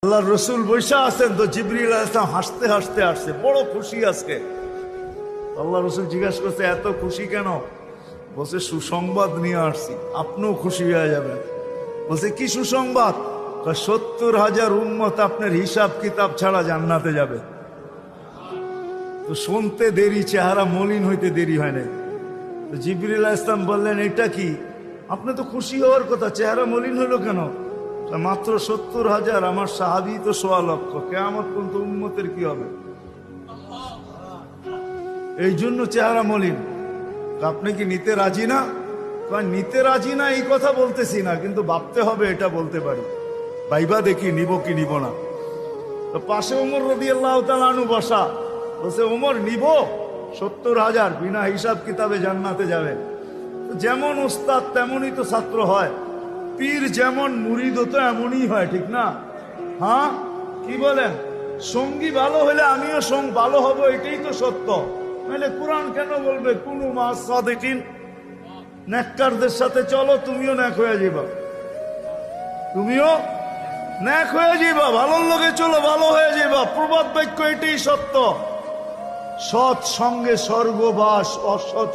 আল্লাহ রসুল বৈশা আছেন তো জিবরিল আলাইহিস সালাম হাসতে হাসতে আসছে, বড় খুশি আজকে। আল্লাহ রসুল জিজ্ঞাসা করছে এত খুশি কেন? বলছে সুসংবাদ নিয়ে আসছি, আপনিও খুশি হয়ে যাবেন। বলছে কি সুসংবাদ? 70,000 উম্মত আপনার হিসাব কিতাব ছাড়া জান্নাতে যাবে। তো শুনতে দেরি, চেহারা মলিন হইতে দেরি হয় নাই। তো জিবরিল আলাইহিস সালাম বললেন এটা কি? আপনি তো খুশি হওয়ার কথা, চেহারা মলিন হলো কেন? মাত্র 70,000, আমার সাহাবী তো 1.25 লক্ষ, কিয়ামত পর্যন্ত উম্মতের কি হবে? এই জন্য চেহারা মলিন। আপনি কি নিতে রাজি না? নিতে রাজি না এই কথা বলতেছি না, কিন্তু ভাবতে হবে এটা বলতে পারি। ভাইবা দেখি নিব কি নিব না। তো পাশে ওমর রাদিয়াল্লাহু তাআলা আনহু বসা, বলছে ওমর নিব 70,000, বিনা হিসাব কিতাবে জান্নাতে যাবে। যেমন উস্তাদ তেমনই তো ছাত্র হয়, পীর যেমন মুরিদ তো এমনই হয়, ঠিক না? হ্যাঁ, কি বলেন? সঙ্গী ভালো হলে আমিও ভালো হব, এটাই তো সত্য। নাহলে কোরআন কেন বলবে কুনু মা সাদিকিন? নেককারদের সাথে চলো, তুমিও নেক হয়ে যাবা, তুমিও নেক হয়ে যাবা। ভালোর লোকে চলো, ভালো হয়ে যাবা। প্রবাদ বাক্য এটাই সত্য। সৎ সঙ্গে স্বর্গবাস, অসৎ